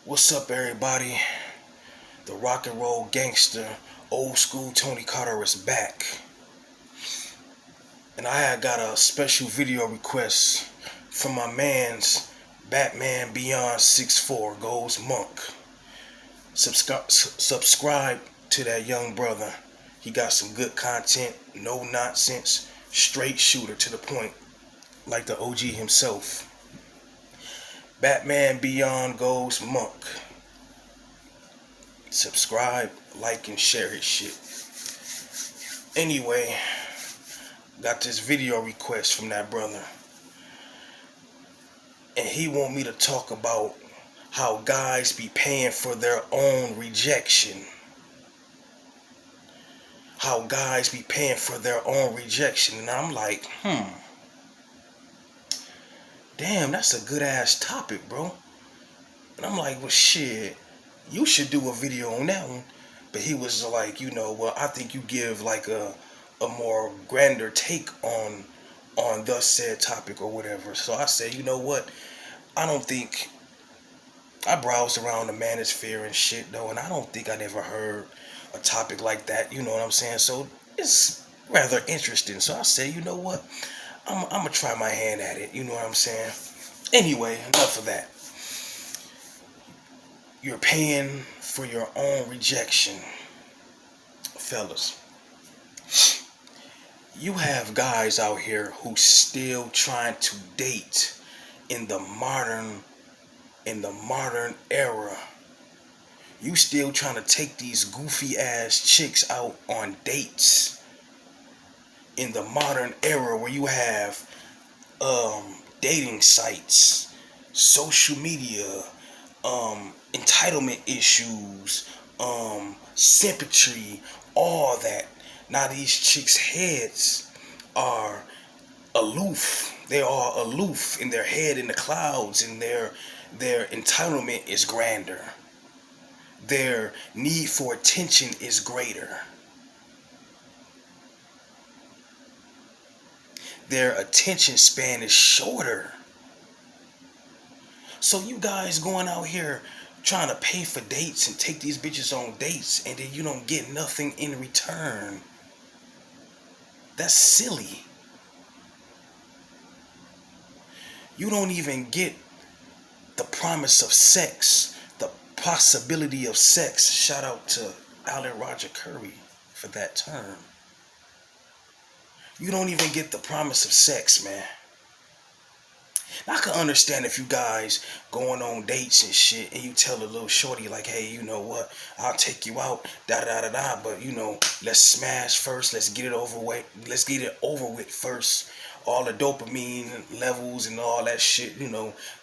What's up, everybody? The rock and roll gangster, old school Tony Carter is back. And I had got a special video request from my man's Batman Beyond 6'4" Goes Monk. Subscribe to that young brother. He got some good content, no nonsense, straight shooter to the point, like the OG himself. Batman Beyond Goes Monk. Subscribe, like, and share his shit. Anyway, got this video request from that brother. And he want me to talk about how guys be paying for their own rejection. How guys be paying for their own rejection. And I'm like, damn, that's a good ass topic, bro. And I'm like, well, shit, you should do a video on that one. But he was like, well, I think you give like a more grander take on the said topic or whatever. So I said, you know what? I browsed around the manosphere and shit though, and I don't think I never heard a topic like that. You know what I'm saying? So it's rather interesting. So I said, you know what? I'm gonna try my hand at it. You know what I'm saying? Anyway, enough of that. You're paying for your own rejection, fellas. You have guys out here who still trying to date in the modern era. You still trying to take these goofy ass chicks out on dates in the modern era where you have dating sites, social media, entitlement issues, sympatry, all that. Now these chicks' heads are aloof. They are aloof in their head in the clouds, and their entitlement is grander. Their need for attention is greater. Their attention span is shorter. So you guys going out here trying to pay for dates and take these bitches on dates, and then you don't get nothing in return. That's silly. You don't even get the promise of sex, the possibility of sex. Shout out to Allen Roger Curry for that term. You don't even get the promise of sex, man. Now, I can understand if you guys going on dates and shit, and you tell a little shorty like, hey, you know what, I'll take you out, da-da-da-da, but, let's smash first, let's get it over with first. All the dopamine levels and all that shit,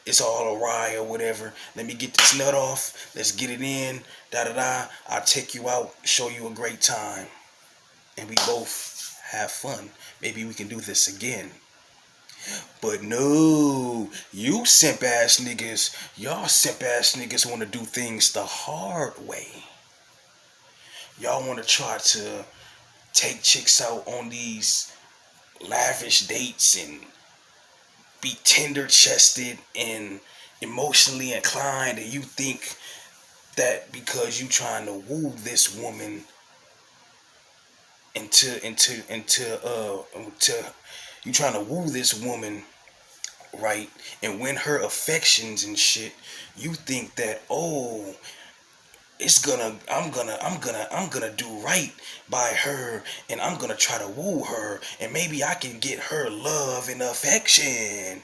it's all awry or whatever. Let me get this nut off, let's get it in, da-da-da, I'll take you out, show you a great time, and we both have fun. Maybe we can do this again. But no, you simp ass niggas, y'all simp ass niggas want to do things the hard way. Y'all want to try to take chicks out on these lavish dates and be tender chested and emotionally inclined, and you think that because you trying to woo this woman you trying to woo this woman, right, and win her affections and shit, you think that, I'm gonna do right by her, and I'm gonna try to woo her, and maybe I can get her love and affection.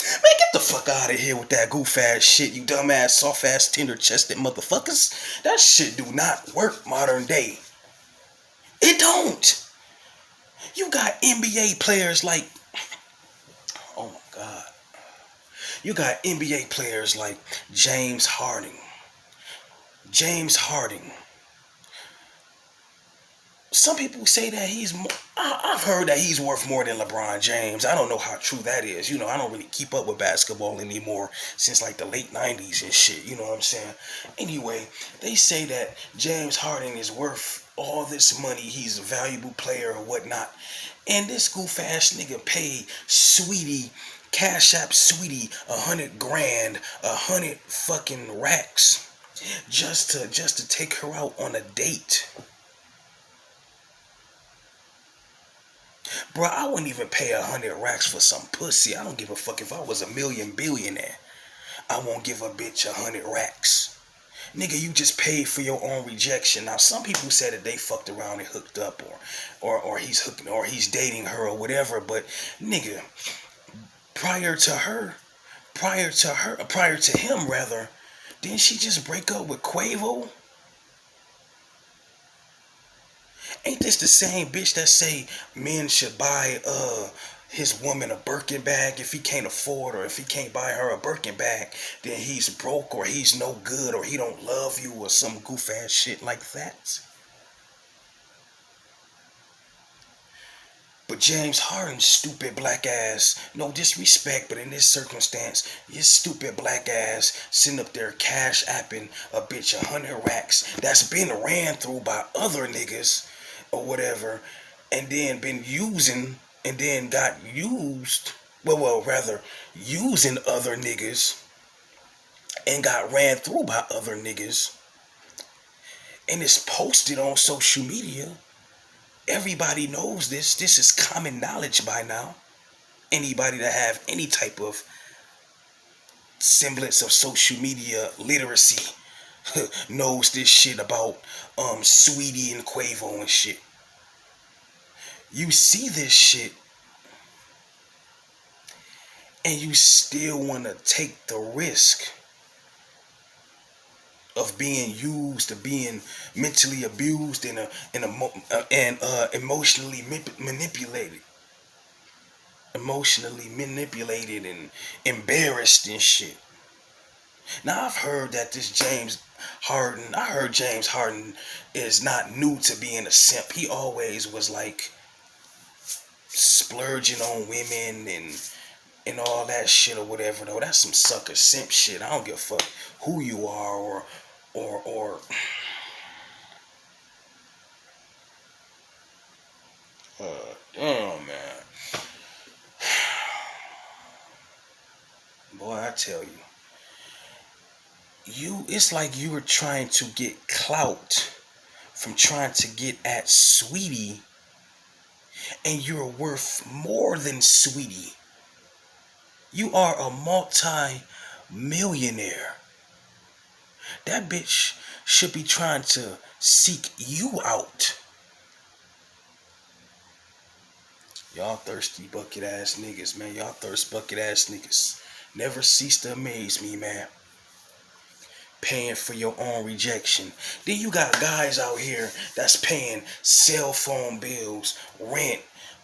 Man, get the fuck out of here with that goof ass shit, you dumb ass, soft ass, tender chested motherfuckers. That shit do not work modern day. It don't. You got NBA players like, oh my God. You got NBA players like James Harden. Some people say that I've heard that he's worth more than LeBron James. I don't know how true that is. I don't really keep up with basketball anymore since like the late 90s and shit. You know what I'm saying? Anyway, they say that James Harden is worth all this money. He's a valuable player or whatnot. And this goof ass nigga paid Sweetie, Cash App Sweetie 100 grand, 100 fucking racks, just to take her out on a date. Bro, I wouldn't even pay 100 racks for some pussy. I don't give a fuck if I was a million billionaire. I won't give a bitch 100 racks. Nigga, you just paid for your own rejection. Now, some people said that they fucked around and hooked up, or he's hooking, or he's dating her, or whatever. But nigga, prior to her, prior to him rather, didn't she just break up with Quavo? Ain't this the same bitch that say men should buy his woman a Birkin bag if he can't afford, or if he can't buy her a Birkin bag, then he's broke, or he's no good, or he don't love you, or some goof ass shit like that? But James Harden's stupid black ass, no disrespect, but in this circumstance, his stupid black ass sitting up there cash apping a bitch 100 racks that's been ran through by other niggas or whatever, and then been using, and then got used, well, rather, using other niggas and got ran through by other niggas, and it's posted on social media. Everybody knows this. This is common knowledge by now. Anybody that have any type of semblance of social media literacy knows this shit about Sweetie and Quavo and shit. You see this shit and you still want to take the risk of being used, of being mentally abused, and emotionally manipulated and embarrassed and shit. Now I've heard that this I heard James Harden is not new to being a simp. He always was like splurging on women and all that shit or whatever. Though that's some sucker simp shit. I don't give a fuck who you are, or damn, man. Boy, I tell you, it's like you were trying to get clout from trying to get at Sweetie, and you're worth more than Sweetie. You are a multi-millionaire. That bitch should be trying to seek you out. Y'all thirsty bucket ass niggas, man. Y'all thirst bucket ass niggas. Never cease to amaze me, man. Paying for your own rejection. Then you got guys out here that's paying cell phone bills, rent,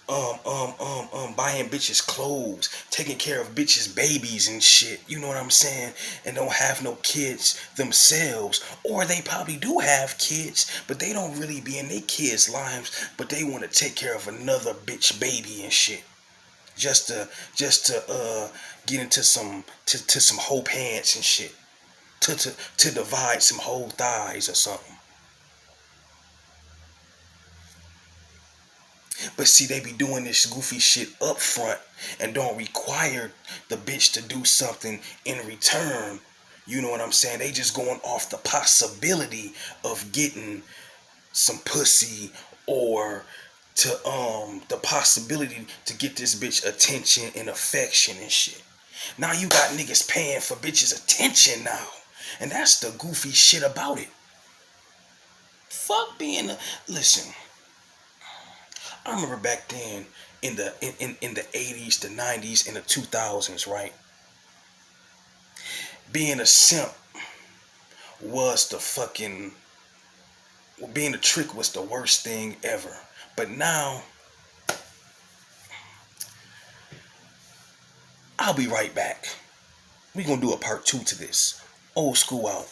buying bitches clothes, taking care of bitches babies and shit. You know what I'm saying? And don't have no kids themselves, or they probably do have kids, but they don't really be in their kids' lives. But they want to take care of another bitch baby and shit, just to get into some whole pants and shit. To divide some whole thighs or something. But see, they be doing this goofy shit up front and don't require the bitch to do something in return. You know what I'm saying? They just going off the possibility of getting some pussy, or to the possibility to get this bitch attention and affection and shit. Now you got niggas paying for bitches' attention now. And that's the goofy shit about it. Fuck being a, listen. I remember back then in the 80s, the 90s, and the 2000s, right? Being a simp was the fucking, being a trick was the worst thing ever. But now, I'll be right back. We gonna do a part 2 to this. Old school out.